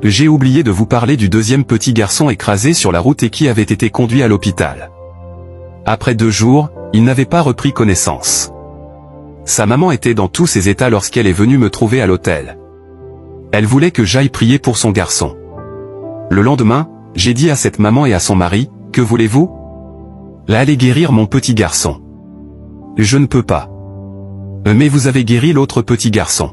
j'ai oublié de vous parler du deuxième petit garçon écrasé sur la route et qui avait été conduit à l'hôpital. Après 2 jours, il n'avait pas repris connaissance. Sa maman était dans tous ses états lorsqu'elle est venue me trouver à l'hôtel. Elle voulait que j'aille prier pour son garçon. Le lendemain, j'ai dit à cette maman et à son mari, « Que voulez-vous ? Allez guérir mon petit garçon. » « Je ne peux pas. » « Mais vous avez guéri l'autre petit garçon. »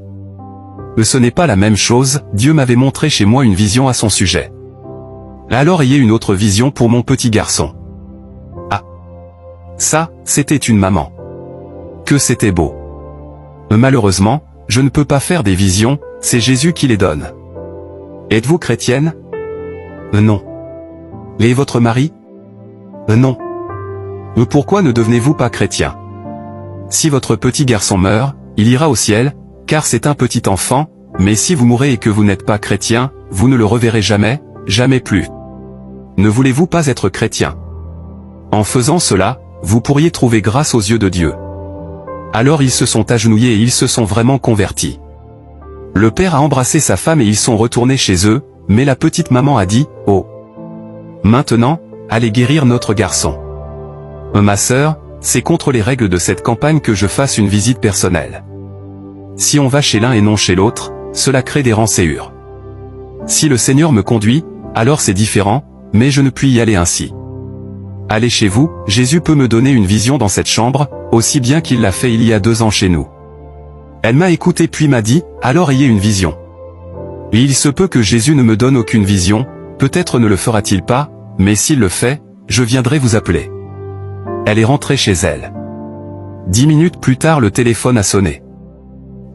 « Ce n'est pas la même chose, Dieu m'avait montré chez moi une vision à son sujet. » « Alors ayez une autre vision pour mon petit garçon. » Ah ! Ça, c'était une maman. Que c'était beau. Malheureusement, je ne peux pas faire des visions, c'est Jésus qui les donne. Êtes-vous chrétienne? Non. Et votre mari? Non. Pourquoi ne devenez-vous pas chrétien? Si votre petit garçon meurt, il ira au ciel, car c'est un petit enfant, mais si vous mourrez et que vous n'êtes pas chrétien, vous ne le reverrez jamais, jamais plus. Ne voulez-vous pas être chrétien? En faisant cela, vous pourriez trouver grâce aux yeux de Dieu. Alors ils se sont agenouillés et ils se sont vraiment convertis. Le père a embrassé sa femme et ils sont retournés chez eux, mais la petite maman a dit, « Oh, maintenant, allez guérir notre garçon. » Ma sœur, c'est contre les règles de cette campagne que je fasse une visite personnelle. Si on va chez l'un et non chez l'autre, cela crée des rançéures. Si le Seigneur me conduit, alors c'est différent, mais je ne puis y aller ainsi. Allez chez vous, Jésus peut me donner une vision dans cette chambre, aussi bien qu'il l'a fait il y a 2 ans chez nous. Elle m'a écouté puis m'a dit, alors ayez une vision. Et il se peut que Jésus ne me donne aucune vision, peut-être ne le fera-t-il pas, mais s'il le fait, je viendrai vous appeler. Elle est rentrée chez elle. 10 minutes plus tard le téléphone a sonné.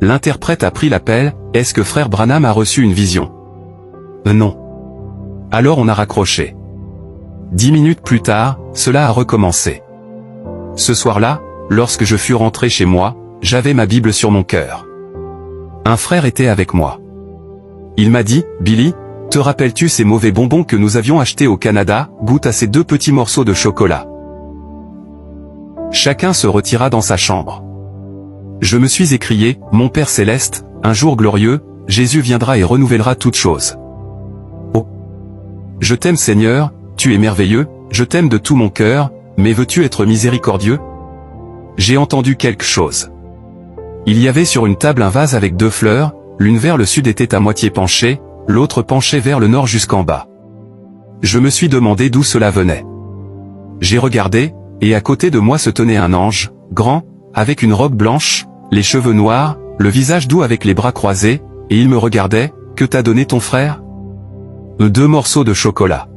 L'interprète a pris l'appel, est-ce que frère Branham a reçu une vision? Non. Alors on a raccroché. 10 minutes plus tard, cela a recommencé. Ce soir-là, lorsque je fus rentré chez moi, j'avais ma Bible sur mon cœur. Un frère était avec moi. Il m'a dit, « Billy, te rappelles-tu ces mauvais bonbons que nous avions achetés au Canada? Goûte à ces 2 petits morceaux de chocolat. » Chacun se retira dans sa chambre. Je me suis écrié, « Mon Père Céleste, un jour glorieux, Jésus viendra et renouvellera toutes choses. » Oh! Je t'aime Seigneur, tu es merveilleux, je t'aime de tout mon cœur, mais veux-tu être miséricordieux? J'ai entendu quelque chose. Il y avait sur une table un vase avec 2 fleurs, l'une vers le sud était à moitié penchée, l'autre penchée vers le nord jusqu'en bas. Je me suis demandé d'où cela venait. J'ai regardé, et à côté de moi se tenait un ange, grand, avec une robe blanche, les cheveux noirs, le visage doux avec les bras croisés, et il me regardait, « Que t'a donné ton frère ?»« 2 morceaux de chocolat. »«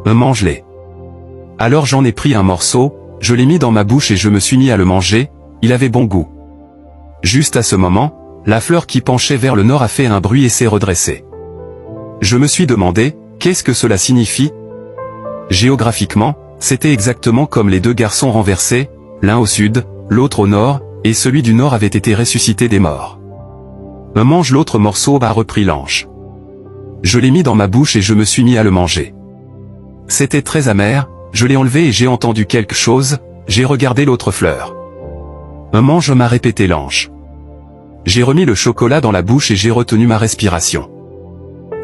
Mange-les. » Alors j'en ai pris un morceau, je l'ai mis dans ma bouche et je me suis mis à le manger, il avait bon goût. Juste à ce moment, la fleur qui penchait vers le nord a fait un bruit et s'est redressée. Je me suis demandé, qu'est-ce que cela signifie? Géographiquement, c'était exactement comme les 2 garçons renversés, l'un au sud, l'autre au nord, et celui du nord avait été ressuscité des morts. Mange l'autre morceau, a repris l'ange. Je l'ai mis dans ma bouche et je me suis mis à le manger. C'était très amer, je l'ai enlevé et j'ai entendu quelque chose, j'ai regardé l'autre fleur. Mange, m'a répété l'ange. J'ai remis le chocolat dans la bouche et j'ai retenu ma respiration.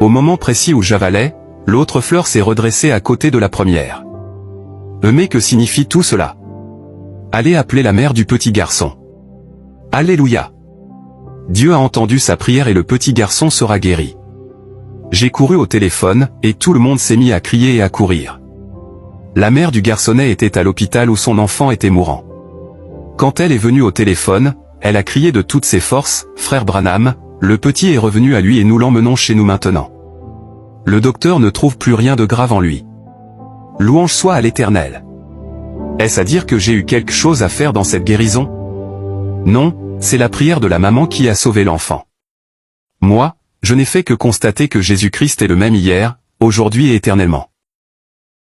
Au moment précis où j'avalais, l'autre fleur s'est redressée à côté de la première. Mais que signifie tout cela? Allez appeler la mère du petit garçon. Alléluia! Dieu a entendu sa prière et le petit garçon sera guéri. J'ai couru au téléphone, et tout le monde s'est mis à crier et à courir. La mère du garçonnet était à l'hôpital où son enfant était mourant. Quand elle est venue au téléphone, elle a crié de toutes ses forces, « Frère Branham, le petit est revenu à lui et nous l'emmenons chez nous maintenant. » Le docteur ne trouve plus rien de grave en lui. Louange soit à l'Éternel. Est-ce à dire que j'ai eu quelque chose à faire dans cette guérison? Non, c'est la prière de la maman qui a sauvé l'enfant. Moi, je n'ai fait que constater que Jésus-Christ est le même hier, aujourd'hui et éternellement.